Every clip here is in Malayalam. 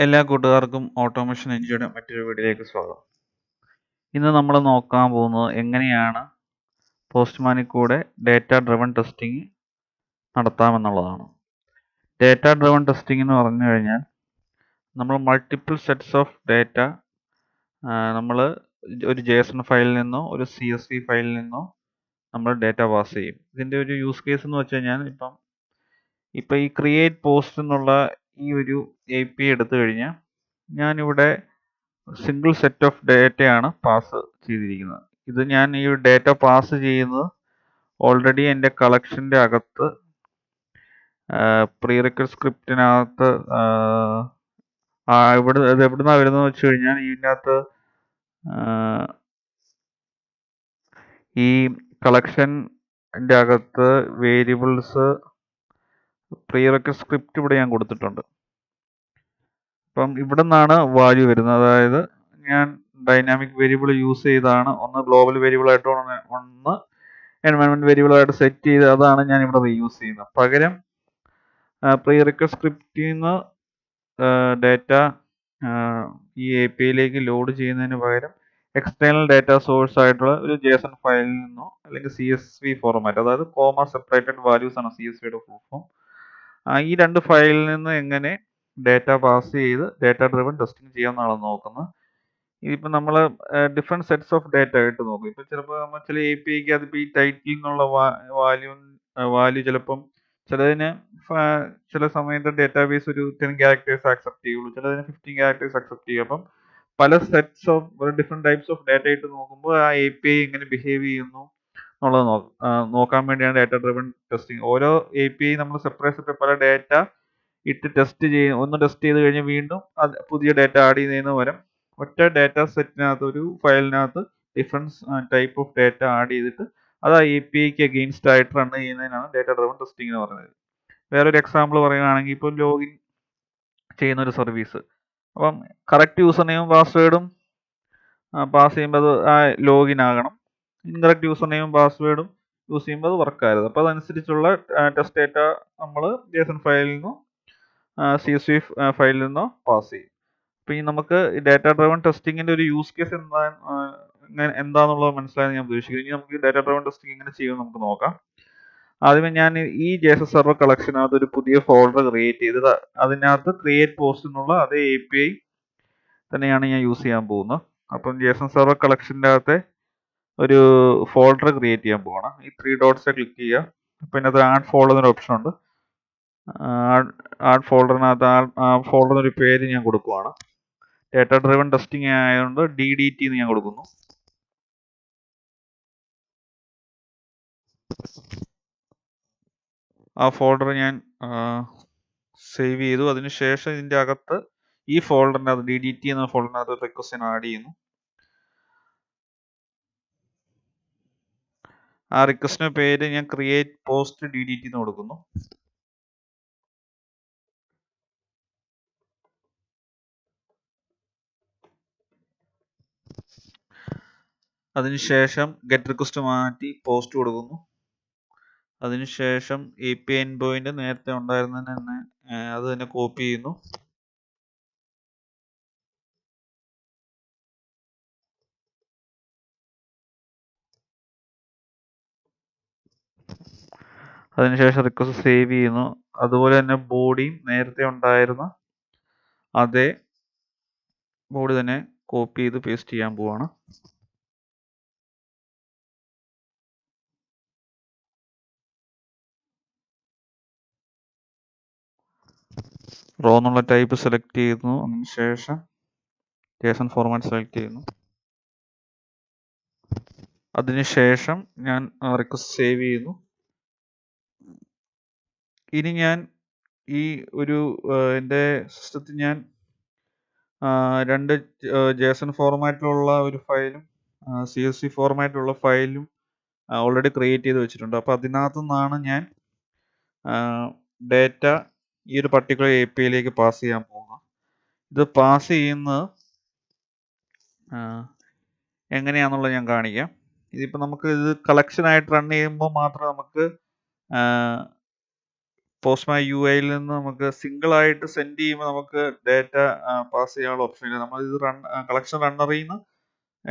എല്ലാ കൂട്ടുകാർക്കും ഓട്ടോമേഷൻ എൻജിയുടെ മറ്റൊരു വീഡിയോയിലേക്ക് സ്വാഗതം. ഇന്ന് നമ്മൾ നോക്കാൻ പോകുന്നത് എങ്ങനെയാണ് പോസ്റ്റ്മാനിൽ കൂടെ ഡേറ്റ ഡ്രിവൺ ടെസ്റ്റിംഗ് നടത്താമെന്നുള്ളതാണ്. ഡേറ്റ ഡ്രിവൺ ടെസ്റ്റിംഗ് എന്ന് പറഞ്ഞു കഴിഞ്ഞാൽ നമ്മൾ മൾട്ടിപ്പിൾ സെറ്റ്സ് ഓഫ് ഡേറ്റ നമ്മൾ ഒരു JSON ഫയലിൽ നിന്നോ ഒരു CSV ഫയലിൽ നിന്നോ നമ്മൾ ഡേറ്റ പാസ് ചെയ്യും. ഇതിൻ്റെ ഒരു യൂസ് കേസ് എന്ന് വെച്ച് കഴിഞ്ഞാൽ ഇപ്പം ഈ ക്രിയേറ്റ് പോസ്റ്റ് എന്നുള്ള ഈ ഒരു API എടുത്തു കഴിഞ്ഞാൽ ഞാനിവിടെ സിംഗിൾ സെറ്റ് ഓഫ് ഡേറ്റയാണ് പാസ് ചെയ്തിരിക്കുന്നത്. ഇത് ഞാൻ ഈ ഡേറ്റ പാസ് ചെയ്യുന്നത് ഓൾറെഡി എൻ്റെ കളക്ഷൻ്റെ അകത്ത് പ്രീറിക്വസ്റ്റ് സ്ക്രിപ്റ്റിനകത്ത് ഇത് എവിടുന്നാണ് വരുന്നതെന്ന് വെച്ച് കഴിഞ്ഞാൽ ഇതിനകത്ത് ഈ കളക്ഷൻ്റെ അകത്ത് വേരിയബിൾസ് പ്രീറിക്വസ്റ്റ് സ്ക്രിപ്റ്റ് ഇവിടെ ഞാൻ കൊടുത്തിട്ടുണ്ട്. അപ്പം ഇവിടെ നിന്നാണ് വാല്യൂ വരുന്നത്. അതായത് ഞാൻ ഡൈനാമിക് വേരിയബിൾ യൂസ് ചെയ്താണ് ഒന്ന് ഗ്ലോബൽ വേരിയബിൾ ആയിട്ട് ഒന്ന് എൻവയൺമെന്റ് വേരിയബിൾ ആയിട്ട് സെറ്റ് ചെയ്ത് അതാണ് ഞാൻ ഇവിടെ റീയൂസ് ചെയ്യുന്നത്. പകരം പ്രീറിക്വസ്റ്റ് സ്ക്രിപ്റ്റിൽ നിന്ന് ഡേറ്റ ഈ APIയിലേക്ക് ലോഡ് ചെയ്യുന്നതിന് പകരം എക്സ്റ്റേണൽ ഡേറ്റ സോഴ്സ് ആയിട്ടുള്ള ഒരു JSON ഫയലിൽ നിന്നോ അല്ലെങ്കിൽ CSV ഫോർമാറ്റ്, അതായത് കോമ സെപ്പറേറ്റഡ് വാല്യൂസ് ആണ് CSVയുടെ ഫുൾ ഫോം. ഈ രണ്ട് ഫയലിൽ നിന്ന് എങ്ങനെ ഡേറ്റ പാസ് ചെയ്ത് ഡേറ്റ ഡ്രിവൺ ടെസ്റ്റിംഗ് ചെയ്യാമെന്നാണ് നോക്കുന്നത്. ഇതിപ്പോൾ നമ്മൾ ഡിഫറെൻറ്റ് സെറ്റ്സ് ഓഫ് ഡേറ്റ ആയിട്ട് നോക്കും. ഇപ്പം ചിലപ്പോൾ നമ്മൾ ചില APIക്ക് അതിപ്പോൾ ഈ ടൈറ്റിൽ നിന്നുള്ള വാല്യൂ ചിലപ്പം ചിലതിന് ചില സമയത്ത് ഡേറ്റാബേസ് ഒരു 10 ക്യാരക്ടേഴ്സ് ആക്സെപ്റ്റ് ചെയ്യുള്ളൂ, ചിലതിന് 15 ക്യാരക്ടേഴ്സ് ആക്സെപ്റ്റ് ചെയ്യും. അപ്പം പല sets of different types of data ഇട്ട് നോക്കുമ്പോൾ ആ API എങ്ങനെ ബിഹേവ് ചെയ്യുന്നു എന്നുള്ളത് നോക്കാൻ വേണ്ടിയാണ് ഡേറ്റ ഡ്രിവൺ ടെസ്റ്റിംഗ്. ഓരോ API നമ്മൾ സെപ്പറേറ്റ് പല ഡേറ്റ ഇട്ട് ടെസ്റ്റ് ചെയ്ത് കഴിഞ്ഞ് വീണ്ടും പുതിയ ഡേറ്റ ആഡ് ചെയ്യുന്നതിന് പകരം ഒറ്റ ഡേറ്റ സെറ്റിനകത്ത് ഒരു ഫയലിനകത്ത് different type of data add ചെയ്തിട്ട് അത് ആ APIക്ക് അഗെയിൻസ്റ്റ് ആയിട്ട് റൺ ചെയ്യുന്നതിനാണ് ഡേറ്റ ഡ്രിവൺ ടെസ്റ്റിംഗ് എന്ന് പറയുന്നത്. വേറൊരു എക്സാമ്പിൾ പറയുകയാണെങ്കിൽ ഇപ്പോൾ ലോഗിൻ ചെയ്യുന്ന ഒരു സർവീസ്, അപ്പം കറക്റ്റ് യൂസർ നെയിമും പാസ്വേഡും പാസ് ചെയ്യുമ്പോൾ അത് ആ ലോഗിൻ ആകണം. ഇൻകറക്റ്റ് യൂസർ നെയിമും പാസ്വേഡും യൂസ് ചെയ്യുമ്പോൾ അത് വർക്ക് ആയിരുന്നു. അപ്പോൾ അതനുസരിച്ചുള്ള ടെസ്റ്റ് ഡേറ്റ നമ്മൾ JSON ഫയലിൽ നിന്നോ CSV ഫയലിൽ നിന്നോ പാസ് ചെയ്യും. അപ്പോൾ ഈ നമുക്ക് ഡേറ്റ ഡ്രിവൺ ടെസ്റ്റിങ്ങിൻ്റെ ഒരു യൂസ് കേസ് എന്താണെന്നുള്ളത് മനസ്സിലായെന്ന് ഞാൻ പ്രതീക്ഷിക്കുന്നു. ഇനി നമുക്ക് ഡേറ്റ ഡ്രിവൺ ടെസ്റ്റിംഗ് എങ്ങനെ ചെയ്യുമെന്ന് നമുക്ക് നോക്കാം. ആദ്യമേ ഞാൻ ഈ JSON സെർവർ കളക്ഷനകത്ത് ഒരു പുതിയ ഫോൾഡർ ക്രിയേറ്റ് ചെയ്ത് അതിനകത്ത് ക്രിയേറ്റ് പോസ്റ്റ് എന്നുള്ള അതേ API തന്നെയാണ് ഞാൻ യൂസ് ചെയ്യാൻ പോകുന്നത്. അപ്പം JSON സെർവർ കളക്ഷൻ്റെ അകത്തെ ഒരു ഫോൾഡർ ക്രിയേറ്റ് ചെയ്യാൻ പോവാണ്. ഈ 3 ഡോട്ട്സ് ക്ലിക്ക് ചെയ്യുക. അപ്പോൾ ഇതിനകത്ത് ആഡ് ഫോൾഡർ എന്നൊരു ഓപ്ഷൻ ഉണ്ട്. ആഡ് ഫോൾഡറിനകത്ത് ആ ഫോൾഡറിനൊരു പേര് ഞാൻ കൊടുക്കുവാണ്. ഡേറ്റ ഡ്രിവൺ ടെസ്റ്റിംഗ് ആയതുകൊണ്ട് DDT എന്ന് ഞാൻ കൊടുക്കുന്നു. ആ ഫോൾഡർ ഞാൻ സേവ് ചെയ്തു. അതിനുശേഷം ഇതിൻ്റെ അകത്ത് ഈ ഫോൾഡറിനകത്ത് DDT എന്ന ഫോൾഡറിനകത്ത് റിക്വസ്റ്റ് ആഡ് ചെയ്യുന്നു. ആ റിക്വസ്റ്റിൻ്റെ പേര് ഞാൻ ക്രിയേറ്റ് പോസ്റ്റ് DDT എന്ന് കൊടുക്കുന്നു. അതിനുശേഷം ഗെറ്റ് റിക്വസ്റ്റ് മാറ്റി പോസ്റ്റ് കൊടുക്കുന്നു. അതിനുശേഷം API എൻഡ് പോയിന്റ് നേരത്തെ ഉണ്ടായിരുന്നതിന് തന്നെ അത് തന്നെ കോപ്പി ചെയ്യുന്നു. അതിനുശേഷം റിക്വസ്റ്റ് സേവ് ചെയ്യുന്നു. അതുപോലെ തന്നെ ബോഡിയും നേരത്തെ ഉണ്ടായിരുന്ന അതേ ബോഡി തന്നെ കോപ്പി ചെയ്ത് പേസ്റ്റ് ചെയ്യാൻ പോവാണ്. റോ എന്നുള്ള ടൈപ്പ് സെലക്ട് ചെയ്യുന്നു. അതിനുശേഷം JSON ഫോർമാറ്റ് സെലക്ട് ചെയ്യുന്നു. അതിനുശേഷം ഞാൻ റിക്വസ്റ്റ് സേവ് ചെയ്യുന്നു. ഇനി ഞാൻ ഈ ഒരു എൻ്റെ സിസ്റ്റത്തിൽ ഞാൻ രണ്ട് JSON ഫോർമാറ്റിലുള്ള ഒരു ഫയലും CSV ഫോർമാറ്റിലുള്ള ഫയലും ഓൾറെഡി ക്രിയേറ്റ് ചെയ്ത് വെച്ചിട്ടുണ്ട്. അപ്പോൾ അതിനകത്തു നിന്നാണ് ഞാൻ ഡേറ്റ ഈ ഒരു പർട്ടിക്കുലർ APIയിലേക്ക് പാസ് ചെയ്യാൻ പോകുന്നത്. ഇത് പാസ് ചെയ്യുന്നത് എങ്ങനെയാണെന്നുള്ളത് ഞാൻ കാണിക്കാം. ഇതിപ്പോൾ നമുക്ക് ഇത് കളക്ഷനായിട്ട് റൺ ചെയ്യുമ്പോൾ മാത്രമേ നമുക്ക് പോസ്റ്റ്മാൻ UI നിന്ന് നമുക്ക് സിംഗിൾ ആയിട്ട് സെൻഡ് ചെയ്യുമ്പോൾ നമുക്ക് ഡേറ്റ പാസ് ചെയ്യാനുള്ള ഓപ്ഷൻ ഇല്ല. നമ്മൾ ഇത് കളക്ഷൻ റണ്ണറിൽ നിന്ന്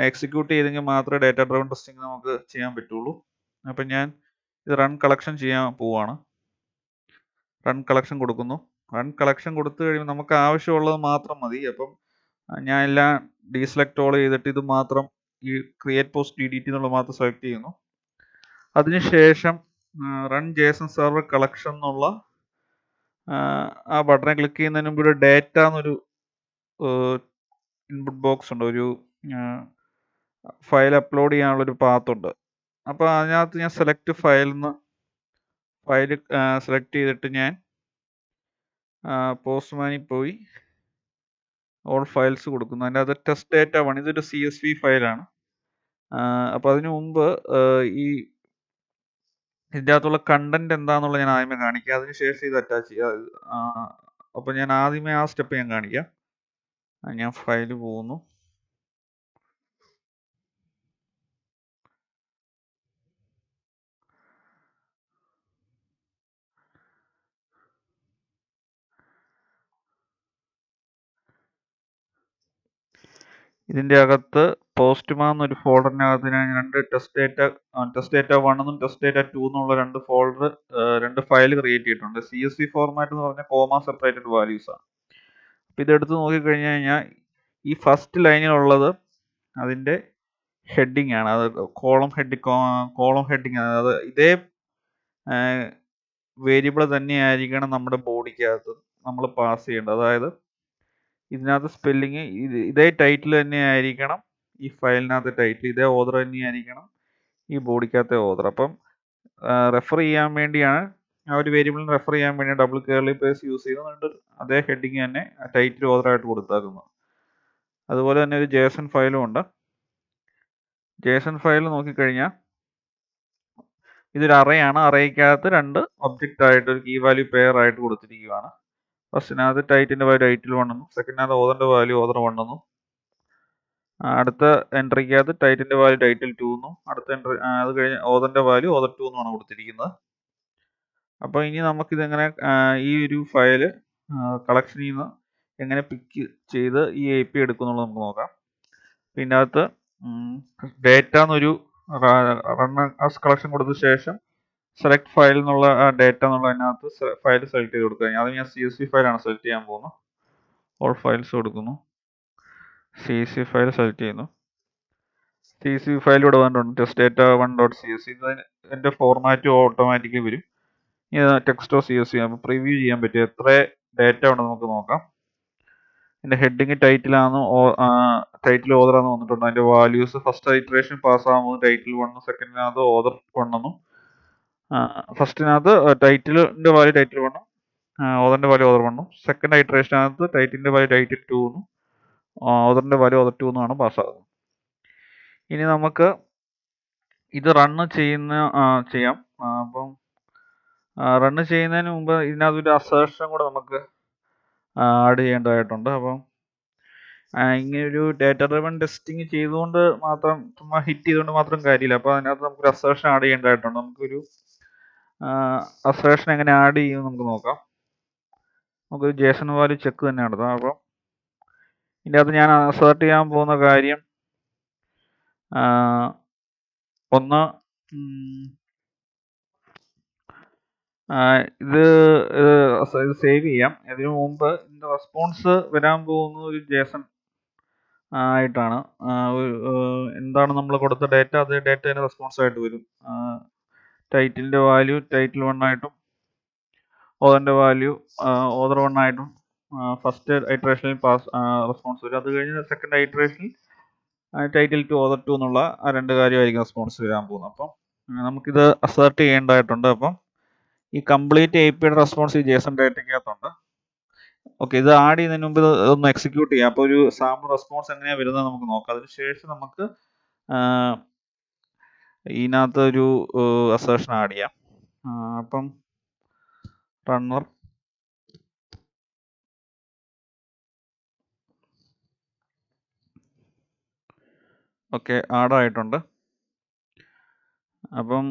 എക്സിക്യൂട്ട് ചെയ്തെങ്കിൽ മാത്രമേ ഡേറ്റ ഡ്രൈവൺ ടെസ്റ്റിംഗ് നമുക്ക് ചെയ്യാൻ പറ്റുള്ളൂ. അപ്പം ഞാൻ ഇത് റൺ കളക്ഷൻ ചെയ്യാൻ പോവാണ്. റൺ കളക്ഷൻ കൊടുക്കുന്നു. റൺ കളക്ഷൻ കൊടുത്തു കഴിയുമ്പോൾ നമുക്ക് ആവശ്യമുള്ളത് മാത്രം മതി. അപ്പം ഞാൻ എല്ലാം ഡീസെലക്ട് ഓൾ ചെയ്തിട്ട് ഇത് മാത്രം ഈ ക്രിയേറ്റ് പോസ്റ്റ് DDT എന്നുള്ളത് മാത്രം സെലക്ട് ചെയ്യുന്നു. അതിനുശേഷം റൺ JSON സെർവർ കളക്ഷൻ എന്നുള്ള ആ ബട്ടണെ ക്ലിക്ക് ചെയ്യുന്നതിന് മുമ്പ് ഒരു ഡേറ്റ എന്നൊരു ഇൻപുട്ട് ബോക്സ് ഉണ്ട്, ഒരു ഫയൽ അപ്ലോഡ് ചെയ്യാനുള്ളൊരു പാത്ത് ഉണ്ട്. അപ്പോൾ അതിനകത്ത് ഞാൻ സെലക്ട് ഫയലിൽ ഫയൽ സെലക്ട് ചെയ്തിട്ട് ഞാൻ പോസ്റ്റ്മാനിൽ പോയി ഓൾ ഫയൽസ് കൊടുക്കുന്നു. അതിൻ്റെ അത് ടെസ്റ്റ് ഡേറ്റ 1 ഇതൊരു CSV ഫയലാണ്. അപ്പോൾ അതിനു മുമ്പ് ഈ ഇതിൻ്റെ അകത്തുള്ള കണ്ടന്റ് എന്താണെന്നുള്ളത് ഞാൻ ആദ്യമേ കാണിക്കാം. അതിനുശേഷം ഇത് അറ്റാച്ച് ചെയ്യുക. അപ്പോൾ ഞാൻ ആദ്യമേ ആ സ്റ്റെപ്പ് ഞാൻ കാണിക്കാം. ഞാൻ ഫയൽ പോകുന്നു. ഇതിൻ്റെ അകത്ത് പോസ്റ്റ്മാൻ എന്നൊരു ഫോൾഡറിനകത്ത് ഞാൻ ടെസ്റ്റ് ഡേറ്റ 1 എന്നും ടെസ്റ്റ് ഡേറ്റ 2 എന്നുള്ള രണ്ട് ഫയൽ ക്രിയേറ്റ് ചെയ്തിട്ടുണ്ട്. CSV ഫോർമാറ്റ് എന്ന് പറഞ്ഞാൽ കോമ സെപ്പറേറ്റഡ് വാല്യൂസ് ആണ്. അപ്പോൾ ഇതെടുത്ത് നോക്കിക്കഴിഞ്ഞ് കഴിഞ്ഞാൽ ഈ ഫസ്റ്റ് ലൈനിലുള്ളത് അതിൻ്റെ ഹെഡിങ് ആണ്. അത് കോളം ഹെഡിങ് ആണ്. അത് ഇതേ വേരിയബിൾ തന്നെയായിരിക്കണം നമ്മുടെ ബോഡിക്കകത്ത് നമ്മൾ പാസ് ചെയ്യേണ്ടത്. അതായത് ഇതിനകത്ത് സ്പെല്ലിങ് ഇതേ ടൈറ്റിൽ തന്നെ ആയിരിക്കണം ഈ ഫയലിനകത്ത് ടൈറ്റിൽ, ഇതേ ഓർഡർ തന്നെയായിരിക്കണം ഈ ബോഡിക്കകത്തെ ഓർഡർ. അപ്പം റെഫർ ചെയ്യാൻ വേണ്ടിയാണ്, ആ ഒരു വേരിയബിളിന് റെഫർ ചെയ്യാൻ വേണ്ടി ഡബിൾ കേർലി ബ്രേസ് യൂസ് ചെയ്തുകൊണ്ട് അതേ ഹെഡിങ് തന്നെ ടൈറ്റിൽ ഓർഡറായിട്ട് കൊടുത്താക്കുന്നു. അതുപോലെ തന്നെ ഒരു JSON ഫയലും ഉണ്ട്. JSON ഫയൽ നോക്കിക്കഴിഞ്ഞാൽ ഇതൊരു അറയാണ്. അറയ്ക്കകത്ത് രണ്ട് ഒബ്ജക്റ്റ് ആയിട്ട് ഒരു കീ വാല്യൂ പെയർ ആയിട്ട് കൊടുത്തിരിക്കുകയാണ്. ഫസ്റ്റിനകത്ത് ടൈറ്റിൻ്റെ വാല്യൂ ടൈറ്റിൽ 1 എന്നും സെക്കൻഡിനകത്ത് ഓദറിൻ്റെ വാല്യൂ ഓദർ 1 എന്നും അടുത്ത എൻട്രിക്കകത്ത് ടൈറ്റിൻ്റെ വാല്യൂ ടൈറ്റിൽ 2 എന്നും അടുത്ത എൻട്രി അത് കഴിഞ്ഞ് ഓദറിൻ്റെ വാല്യൂ ഓദർ 2 എന്നുമാണ് കൊടുത്തിരിക്കുന്നത്. അപ്പോൾ ഇനി നമുക്കിതെങ്ങനെ ഈ ഒരു ഫയൽ കളക്ഷനിൽ നിന്ന് എങ്ങനെ പിക്ക് ചെയ്ത് ഈ API എടുക്കുന്നുള്ളത് നമുക്ക് നോക്കാം. പിന്നെ അകത്ത് ഡേറ്റ എന്നൊരു റൺ ആസ് കളക്ഷൻ കൊടുത്ത ശേഷം സെലക്ട് ഫയൽ എന്നുള്ള ഡേറ്റ എന്നുള്ള അതിനകത്ത് ഫയൽ സെലക്ട് ചെയ്ത് കൊടുക്കുക. അത് ഞാൻ CSV ഫയലാണ് സെലക്ട് ചെയ്യാൻ പോകുന്നത്. ഓൾ ഫയൽസ് കൊടുക്കുന്നു. CSV ഫയൽ സെലക്ട് ചെയ്യുന്നു. CSV ഫയൽ ഇവിടെ വന്നിട്ടുണ്ട്, ടെസ്റ്റ് ഡേറ്റ 1.csv. ഇതിൻ്റെ ഫോർമാറ്റ് ഓട്ടോമാറ്റിക്കലി വരും. ടെക്സ്റ്റോ CSV അപ്പോൾ പ്രിവ്യൂ ചെയ്യാൻ പറ്റും എത്ര ഡേറ്റ ഉണ്ടെന്ന് നമുക്ക് നോക്കാം. ഇതിൻ്റെ ഹെഡിങ് ടൈറ്റിലാണെന്ന് ടൈറ്റിൽ ഓർഡറാണെന്ന് വന്നിട്ടുണ്ട്. അതിൻ്റെ വാല്യൂസ് ഫസ്റ്റ് ഇറ്ററേഷൻ പാസ്സാകുമ്പോൾ ടൈറ്റിൽ 1, സെക്കൻഡിനകത്ത് ഓർഡർ 1 എന്നും ഫസ്റ്റിനകത്ത് ടൈറ്റിലിൻ്റെ വാല്യൂ ടൈറ്റിൽ 1 ഓദറിൻ്റെ വാല്യൂ ഓദർ 1 എന്നും സെക്കൻഡ് ഇറ്ററേഷനകത്ത് ടൈറ്റിലിൻ്റെ വാല്യൂ ടൈറ്റിൽ 2 എന്നും ഓദറിൻ്റെ വാല്യൂ ഓദർ 2 എന്നുമാണ് പാസ്സാകുന്നത്. ഇനി നമുക്ക് ഇത് റണ്ണ് ചെയ്യാം. അപ്പം റണ്ണ് ചെയ്യുന്നതിന് മുമ്പ് ഇതിനകത്തൊരു അസേർഷൻ കൂടെ നമുക്ക് ആഡ് ചെയ്യേണ്ടതായിട്ടുണ്ട്. അപ്പം ഇങ്ങനൊരു ഡേറ്റ ഡ്രിവൺ ടെസ്റ്റിംഗ് ചെയ്തുകൊണ്ട് മാത്രം ചുമ്മാ ഹിറ്റ് ചെയ്തുകൊണ്ട് മാത്രം കാര്യമില്ല. അപ്പോൾ അതിനകത്ത് നമുക്കൊരു അസേർഷൻ ആഡ് ചെയ്യേണ്ടതായിട്ടുണ്ട്. നമുക്കൊരു അസേർഷൻ എങ്ങനെ ആഡ് ചെയ്യുമെന്ന് നമുക്ക് നോക്കാം. നമുക്കൊരു JSON വാല്യൂ ചെക്ക് തന്നെ നടത്താം. അപ്പം ഇതിൻ്റെ അകത്ത് ഞാൻ അസേർട്ട് ചെയ്യാൻ പോകുന്ന കാര്യം ഒന്ന് ഇത് സേവ് ചെയ്യാം. ഇതിനു മുമ്പ് ഇതിൻ്റെ റെസ്പോൺസ് വരാൻ പോകുന്ന ഒരു JSON ആയിട്ടാണ്. എന്താണ് നമ്മൾ കൊടുത്ത ഡേറ്റ അതേ ഡേറ്റേൻ്റെ റെസ്പോൺസ് ആയിട്ട് വരും. ടൈറ്റിലിൻ്റെ വാല്യൂ ടൈറ്റിൽ 1 ആയിട്ടും ഓദറിൻ്റെ വാല്യൂ ഓദർ 1 ആയിട്ടും ഫസ്റ്റ് ഇറ്ററേഷനിൽ റെസ്പോൺസ് വരും. അത് കഴിഞ്ഞ് സെക്കൻഡ് ഇറ്ററേഷനിൽ ടൈറ്റിൽ 2 ഓദർ 2 എന്നുള്ള ആ രണ്ട് കാര്യമായിരിക്കും റെസ്പോൺസ് വരാൻ പോകുന്നത്. അപ്പം നമുക്കിത് അസേർട്ട് ചെയ്യേണ്ടതായിട്ടുണ്ട്. അപ്പം ഈ കംപ്ലീറ്റ് APIയുടെ റെസ്പോൺസ് ഈ JSON ഡേറ്റയ്ക്കകത്തുണ്ട്. ഓക്കെ, ഇത് ആഡ് ചെയ്യുന്നതിന് മുമ്പ് ഒന്ന് എക്സിക്യൂട്ട് ചെയ്യാം. അപ്പോൾ ഒരു സാമ്പിൾ റെസ്പോൺസ് എങ്ങനെയാണ് വരുന്നത് നമുക്ക് നോക്കാം. അതിനുശേഷം നമുക്ക് ഇതിനകത്ത് ഒരു അസേർഷൻ ആഡ് ചെയ്യാം. അപ്പം റണ്ണർ ഓക്കെ ആഡ് ആയിട്ടുണ്ട്. അപ്പം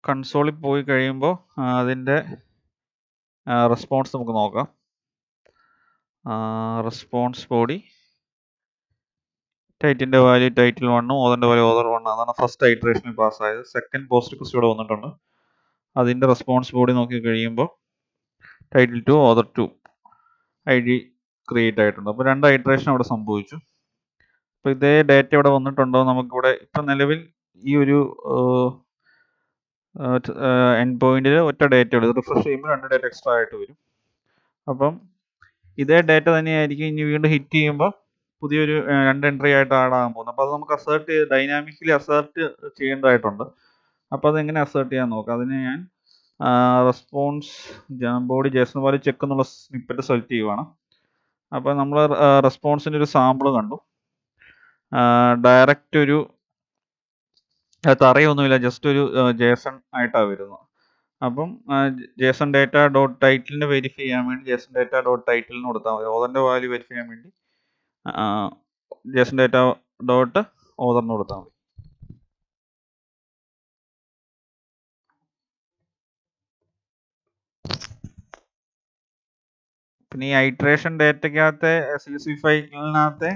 കൺസോളിൽ പോയി കഴിയുമ്പോൾ അതിൻ്റെ റെസ്പോൺസ് നമുക്ക് നോക്കാം. റെസ്പോൺസ് ബോഡി ടൈറ്റിൻ്റെ വാല്യൂ ടൈറ്റിൽ 1, ഓതറിൻ്റെ വാല്യൂ ഓതർ 1. അതാണ് ഫസ്റ്റ് ഐറ്ററേഷനിൽ പാസ്സായത്. സെക്കൻഡ് പോസ്റ്റ് റിക്വസ്റ്റ് ഇവിടെ വന്നിട്ടുണ്ട്. അതിൻ്റെ റെസ്പോൺസ് ബോഡി നോക്കി കഴിയുമ്പോൾ ടൈറ്റിൽ 2, ഓതർ 2 ID ക്രിയേറ്റ് ആയിട്ടുണ്ട്. അപ്പോൾ 2 ഐറ്ററേഷൻ അവിടെ സംഭവിച്ചു. അപ്പോൾ ഇതേ ഡേറ്റ ഇവിടെ വന്നിട്ടുണ്ടോ നമുക്കിവിടെ ഇപ്പം നിലവിൽ ഈ ഒരു എൻഡ് പോയിന്റിൽ ഒറ്റ ഡേറ്റ ഉള്ളൂ. ഇത് റിഫ്രഷ് ചെയ്യുമ്പോൾ 2 ഡേറ്റ എക്സ്ട്രാ ആയിട്ട് വരും. അപ്പം ഇതേ ഡേറ്റ തന്നെയായിരിക്കും ഇനി വീണ്ടും ഹിറ്റ് ചെയ്യുമ്പോൾ പുതിയൊരു 2 എൻട്രി ആയിട്ട് ആഡ് ആകാൻ പോകുന്നത്. അപ്പോൾ അത് നമുക്ക് ഡൈനാമിക്കലി അസേർട്ട് ചെയ്യേണ്ടതായിട്ടുണ്ട്. അപ്പോൾ അതെങ്ങനെ അസേർട്ട് ചെയ്യാൻ നോക്കാം. അതിന് ഞാൻ response body Jason value check എന്നുള്ള സ്നിപ്പറ്റ് സെലക്ട് ചെയ്യുവാണ്. അപ്പോൾ നമ്മൾ റെസ്പോൺസിൻ്റെ ഒരു സാമ്പിൾ കണ്ടു. ഡയറക്റ്റ് ഒരു തറയൊന്നുമില്ല, ജസ്റ്റ് ഒരു ജേസൺ ആയിട്ടാണ് വരുന്നത്. അപ്പം ജേസൺ ഡേറ്റ ഡോട്ട് ടൈറ്റിലിനെ വെരിഫൈ ചെയ്യാൻ വേണ്ടി ജേസൺ ഡേറ്റ ഡോട്ട് ടൈറ്റിലിന് കൊടുത്താൽ മതി. ഓതറിൻ്റെ വാല്യൂ വെരിഫൈ ചെയ്യാൻ വേണ്ടി ജേസൺ ഡേറ്റ ഡോട്ട് ഓതറിന് കൊടുത്താൽ മതി. പിന്നെ ഈ ഐട്രേഷൻ ഡേറ്റയ്ക്കകത്തെ CSV ഫയലിനകത്തെ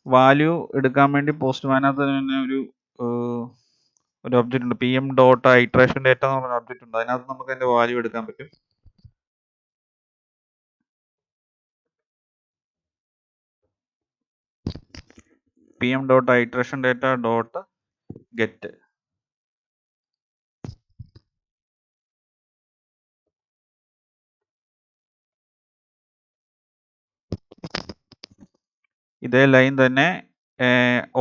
വാല്യൂ എടുക്കാൻ വേണ്ടി പോസ്റ്റ്മാനകത്ത് തന്നെ ഒരു ഒബ്ജക്റ്റ് ഉണ്ട്. PM ഡോട്ട് ഐട്രേഷൻ ഡേറ്റ എന്ന് പറഞ്ഞ ഒബ്ജക്റ്റ് ഉണ്ട്. അതിനകത്ത് നമുക്ക് അതിൻ്റെ വാല്യൂ എടുക്കാൻ പറ്റും. PM dot iteration data dot get. ഇതേ ലൈൻ തന്നെ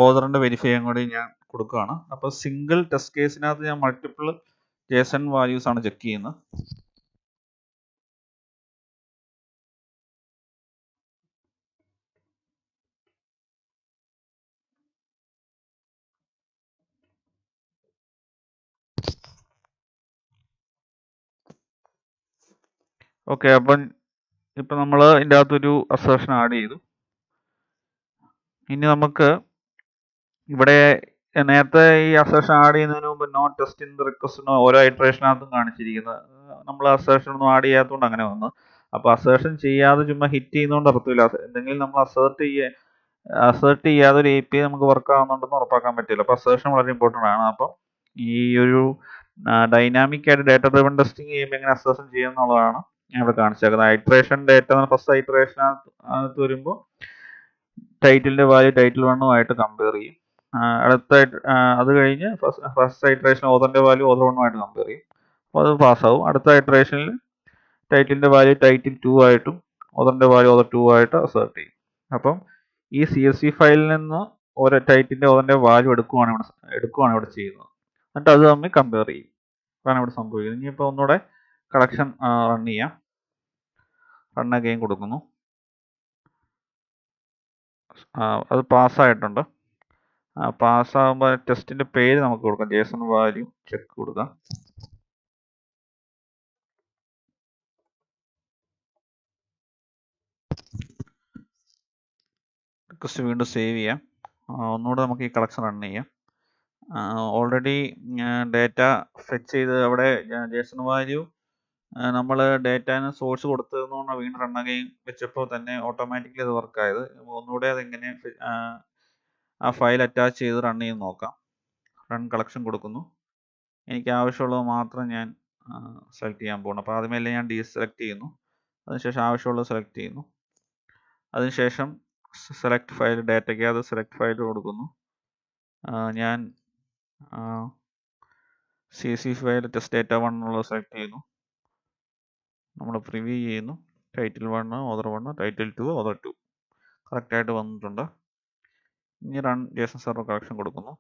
ഓതറിൻ്റെ വെരിഫൈ ചെയ്യാൻ കൂടി ഞാൻ കൊടുക്കുകയാണ്. അപ്പോൾ സിംഗിൾ ടെസ്റ്റ് കേസിനകത്ത് ഞാൻ മൾട്ടിപ്പിൾ ജേസൺ വാല്യൂസ് ആണ് ചെക്ക് ചെയ്യുന്നത്. ഓക്കെ, അപ്പം ഇപ്പം നമ്മൾ ഇതിൻ്റെ അകത്തൊരു അസേർഷൻ ആഡ് ചെയ്തു. ഇനി നമുക്ക് ഇവിടെ നേരത്തെ ഈ അസേർഷൻ ആഡ് ചെയ്യുന്നതിന് മുമ്പ് no test in the request ഓരോ ഐട്രേഷനകത്തും കാണിച്ചിരിക്കുന്നത്. നമ്മൾ അസേർഷൻ ഒന്നും ആഡ് ചെയ്യാത്തതുകൊണ്ട് അങ്ങനെ വന്നു. അപ്പോൾ അസേർഷൻ ചെയ്യാതെ ചുമ്മാ ഹിറ്റ് ചെയ്യുന്നതുകൊണ്ട് അർത്ഥമില്ല. എന്തെങ്കിലും നമ്മൾ അസേർട്ട് ചെയ്യാതെ ഒരു API നമുക്ക് വർക്ക് ആവുന്നുണ്ടെന്ന് ഉറപ്പാക്കാൻ പറ്റില്ല. അപ്പോൾ അസേർഷൻ വളരെ ഇമ്പോർട്ടൻ്റ് ആണ്. അപ്പം ഈ ഒരു ഡൈനാമിക് ആയിട്ട് ഡേറ്റ ഡ്രിവൺ ടെസ്റ്റിംഗ് ചെയ്യുമ്പോൾ എങ്ങനെ അസേർഷൻ ചെയ്യുക എന്നുള്ളതാണ് ഞാൻ ഇവിടെ കാണിച്ചേക്കുന്നത്. ഐട്രേഷൻ ഡേറ്റ ഫസ്റ്റ് ഐട്രേഷനകത്ത് വരുമ്പോൾ ടൈറ്റിലിൻ്റെ വാല്യൂ ടൈറ്റിൽ 1 ആയിട്ട് കമ്പയർ ചെയ്യും. അത് കഴിഞ്ഞ് ഫസ്റ്റ് ഐട്രേഷൻ ഓതറിൻ്റെ വാല്യൂ ഓതർ 1 ആയിട്ട് കമ്പയർ ചെയ്യും. അപ്പോൾ അത് പാസ്സാവും. അടുത്ത ഐട്രേഷനിൽ ടൈറ്റിലിൻ്റെ വാല്യൂ ടൈറ്റിൽ 2 ആയിട്ടും ഓതറിൻ്റെ വാല്യൂ ഓതർ 2 ആയിട്ട് അസേർട്ട് ചെയ്യും. അപ്പം ഈ CSV ഫയലിൽ നിന്ന് ഓരോ ടൈറ്റിലിൻ്റെ ഓതറിൻ്റെ വാല്യൂ എടുക്കുവാണ് ഇവിടെ ചെയ്യുന്നത്. എന്നിട്ട് അത് തമ്മിൽ കമ്പയർ ചെയ്യും. അതാണ് ഇവിടെ സംഭവിക്കുന്നത്. ഇനിയിപ്പോൾ ഒന്നുകൂടെ കളക്ഷൻ റൺ ചെയ്യാം. റൺ അഗെയിൻ കൊടുക്കുന്നു. അത് പാസ്സായിട്ടുണ്ട്. പാസ്സാകുമ്പോൾ ടെസ്റ്റിൻ്റെ പേര് നമുക്ക് കൊടുക്കാം. ജേസൺ വാല്യൂ ചെക്ക് കൊടുക്കാം. റിക്വസ്റ്റ് വീണ്ടും സേവ് ചെയ്യാം. ഒന്നുകൂടെ നമുക്ക് ഈ കളക്ഷൻ റൺ ചെയ്യാം. ഓൾറെഡി ഡേറ്റ ഫെച്ച് ചെയ്ത് അവിടെ ജേസൺ വാല്യൂ നമ്മൾ ഡേറ്റാന് സോഴ്സ് കൊടുത്തതെന്നുകൊണ്ട് വീണ്ടും റൺ അഗെയിൻ വെച്ചപ്പോൾ തന്നെ ഓട്ടോമാറ്റിക്കലി അത് വർക്കായത്. ഒന്നുകൂടെ അതെങ്ങനെ ആ ഫയൽ അറ്റാച്ച് ചെയ്ത് റൺ ചെയ്ത് നോക്കാം. റൺ കളക്ഷൻ കൊടുക്കുന്നു. എനിക്ക് ആവശ്യമുള്ളത് മാത്രം ഞാൻ സെലക്ട് ചെയ്യാൻ പോകണം. അപ്പോൾ ആദ്യമേ ഞാൻ ഡീസെലക്ട് ചെയ്യുന്നു. അതിനുശേഷം ആവശ്യമുള്ളത് സെലക്ട് ചെയ്യുന്നു. അതിനുശേഷം സെലക്ട് ഫയൽ ഡേറ്റയ്ക്ക് അത് സെലക്ട് ഫയൽ കൊടുക്കുന്നു. ഞാൻ CSV ഫയൽ ടെസ്റ്റ് ഡേറ്റ 1 എന്നുള്ളത് സെലക്ട് ചെയ്യുന്നു. നമ്മൾ പ്രിവ്യൂ ചെയ്യുന്നു. ടൈറ്റിൽ 1 ഓതർ 1 ടൈറ്റിൽ 2 ഓതർ 2 കറക്റ്റായിട്ട് വന്നിട്ടുണ്ട്. ഇനി റൺ ജേസൺ സെർവർ കളക്ഷൻ കൊടുക്കുന്നു.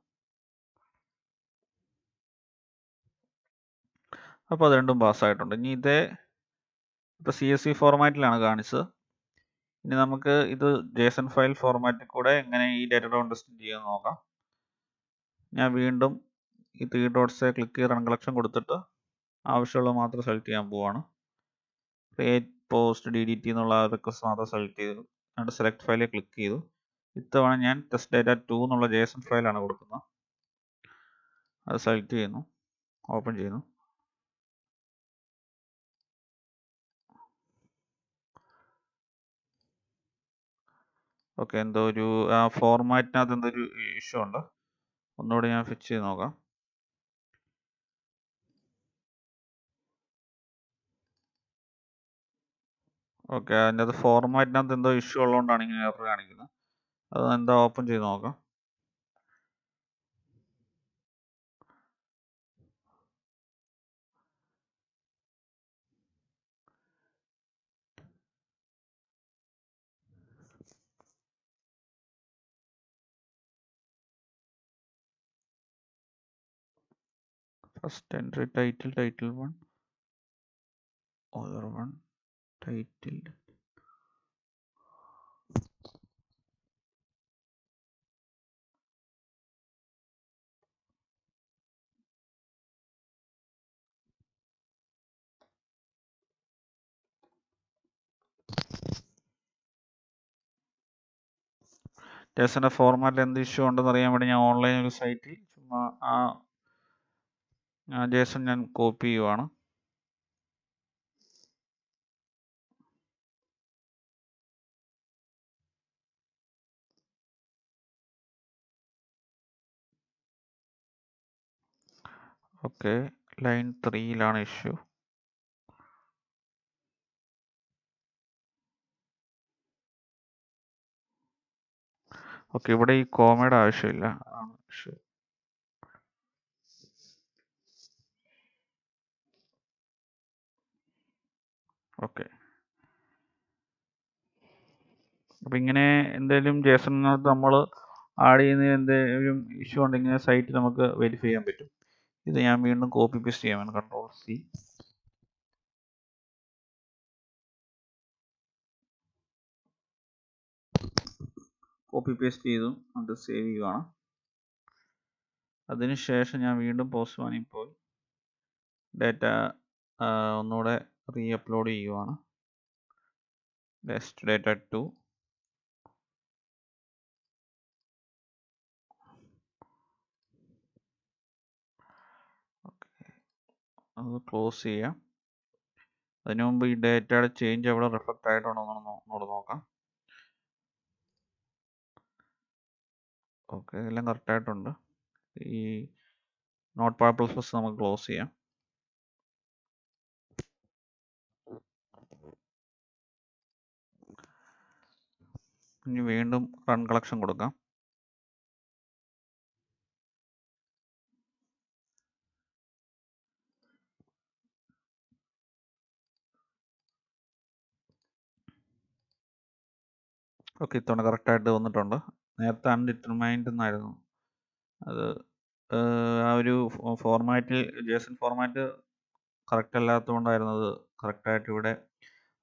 അപ്പോൾ അത് രണ്ടും പാസ്സായിട്ടുണ്ട്. ഇനി ഇപ്പോൾ CSV ഫോർമാറ്റിലാണ് കാണിച്ചത്. ഇനി നമുക്ക് ഇത് ജേസൺ ഫയൽ ഫോർമാറ്റിൽ കൂടെ എങ്ങനെ ഈ ഡേറ്റ ഡ്രിവൺ ടെസ്റ്റിംഗ് ചെയ്യുമെന്ന് നോക്കാം. ഞാൻ വീണ്ടും ഈ 3 ഡോട്ട്സ് ക്ലിക്ക് ചെയ്ത് റൺ കളക്ഷൻ കൊടുത്തിട്ട് ആവശ്യമുള്ളത് മാത്രം സെലക്ട് ചെയ്യാൻ പോവാണ്. ക്രിയേറ്റ് പോസ്റ്റ് DDT എന്നുള്ള റിക്വസ്റ്റ് മാത്രം സെലക്ട് ചെയ്തു. എന്നിട്ട് സെലക്ട് ഫയലിൽ ക്ലിക്ക് ചെയ്തു. ഇത്തവണ ഞാൻ ടെസ്റ്റ് ഡേറ്റ 2 എന്നുള്ള ജേസൺ ഫയലാണ് കൊടുക്കുന്നത്. അത് സെലക്ട് ചെയ്യുന്നു. ഓപ്പൺ ചെയ്യുന്നു. ഓക്കെ, എന്തോ ഒരു ആ ഫോർമാറ്റിനകത്ത് എന്തോ ഒരു ഇഷ്യൂ ഉണ്ട്. ഒന്നുകൂടി ഞാൻ ഫിക്സ് ചെയ്ത് നോക്കാം. ഓക്കെ, അതിൻ്റെ അത് ഫോർമാറ്റിനകത്ത് എന്തോ ഇഷ്യൂ ഉള്ളതുകൊണ്ടാണ് ഇങ്ങനെ എറർ കാണിക്കുന്നത്. അത് എന്താ ഓപ്പൺ ചെയ്ത് നോക്കാം. First entry title 1 other one title. ജേസന്റെ ഫോർമാറ്റിൽ എന്ത് ഇഷ്യൂ ഉണ്ടെന്ന് അറിയാൻ വേണ്ടി ഞാൻ ഓൺലൈൻ ഒരു സൈറ്റിൽ ചുമ്മാ ആ ജേസൺ ഞാൻ കോപ്പി ചെയ്യുവാണ്. ഓക്കെ, ലൈൻ 3യിലാണ് ഇഷ്യൂ. ഓക്കെ, ഇവിടെ ഈ കോമയുടെ ആവശ്യമില്ല, ആണ് ഇഷ്യൂ. ഓക്കെ, അപ്പം ഇങ്ങനെ എന്തെങ്കിലും ജേസണിനകത്ത് നമ്മൾ ആഡ് ചെയ്യുന്ന എന്തെങ്കിലും ഇഷ്യൂ ഉണ്ടെങ്കിൽ സൈറ്റ് നമുക്ക് വെരിഫൈ ചെയ്യാൻ പറ്റും. ഇത് ഞാൻ വീണ്ടും കോപ്പി പേസ്റ്റ് ചെയ്യാൻ Ctrl+C. കോപ്പി പേസ്റ്റ് ചെയ്തു അത് സേവ് ചെയ്യുവാണ്. അതിനുശേഷം ഞാൻ വീണ്ടും പോസ്റ്റ്മാനിൽ പോയി ഡേറ്റ ഒന്നുകൂടെ റീ അപ്ലോഡ് ചെയ്യുവാണ്. Next data 2. ഓക്കെ, അത് ക്ലോസ് ചെയ്യാം. അതിനു മുമ്പ് ഈ ഡേറ്റയുടെ ചേഞ്ച് എവിടെ റിഫ്ലക്റ്റ് ആയിട്ടുണ്ടോ എന്നൊന്ന് നോക്കാം. ഓക്കെ, എല്ലാം കറക്റ്റ് ആയിട്ടുണ്ട്. ഈ നോട്ട് പാഡ് പ്ലസ് നമുക്ക് ക്ലോസ് ചെയ്യാം. ഇനി വീണ്ടും റൺ കളക്ഷൻ കൊടുക്കാം. ഓക്കെ, ഇത്തവണ കറക്റ്റായിട്ട് വന്നിട്ടുണ്ട്. നേരത്തെ അൺഡിറ്റർമൈൻഡ് എന്നായിരുന്നു. അത് ആ ഒരു ഫോർമാറ്റിൽ ജേസൺ ഫോർമാറ്റ് കറക്റ്റ് അല്ലാത്തതുകൊണ്ടായിരുന്നു അത് കറക്റ്റായിട്ട് ഇവിടെ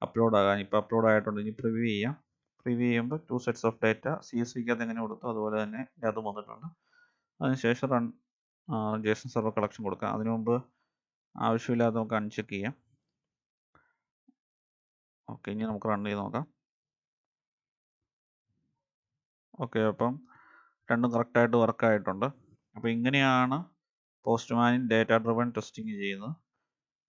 അപ്ലോഡ് ആകാൻ. ഇപ്പോൾ അപ്ലോഡ് ആയിട്ടുണ്ട്. ഇനി പ്രിവ്യൂ ചെയ്യാം. പ്രിവ്യൂ ചെയ്യുമ്പോൾ 2 സെറ്റ്സ് ഓഫ് ഡേറ്റ CSVക്കകത്ത് എങ്ങനെ കൊടുത്തു അതുപോലെ തന്നെ അതും വന്നിട്ടുണ്ട്. അതിനുശേഷം റൺ ജേസൺ സെർവർ കളക്ഷൻ കൊടുക്കാം. അതിനു മുമ്പ് ആവശ്യമില്ലാതെ നമുക്ക് അൺചെക്ക് ചെയ്യാം. ഓക്കെ, ഇനി നമുക്ക് റൺ ചെയ്ത് നോക്കാം. ഓക്കെ, അപ്പം രണ്ടും കറക്റ്റായിട്ട് വർക്ക് ആയിട്ടുണ്ട്. അപ്പോൾ ഇങ്ങനെയാണ് പോസ്റ്റ്മാനിൽ ഡേറ്റ ഡ്രിവൺ ടെസ്റ്റിംഗ് ചെയ്യുന്നത്.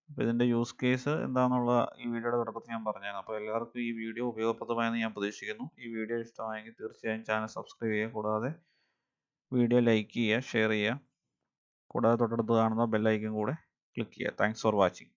അപ്പോൾ ഇതിൻ്റെ യൂസ് കേസ് എന്താണെന്നുള്ള ഈ വീഡിയോയുടെ തുടക്കത്തിൽ ഞാൻ പറഞ്ഞതാണ്. അപ്പോൾ എല്ലാവർക്കും ഈ വീഡിയോ ഉപയോഗപ്രദമായെന്ന് ഞാൻ പ്രതീക്ഷിക്കുന്നു. ഈ വീഡിയോ ഇഷ്ടമായെങ്കിൽ തീർച്ചയായും ചാനൽ സബ്സ്ക്രൈബ് ചെയ്യുക. കൂടാതെ വീഡിയോ ലൈക്ക് ചെയ്യുക, ഷെയർ ചെയ്യുക. കൂടാതെ തൊട്ടടുത്ത് കാണുന്ന ബെൽ ഐക്കൺ കൂടെ ക്ലിക്ക് ചെയ്യുക. Thanks for watching.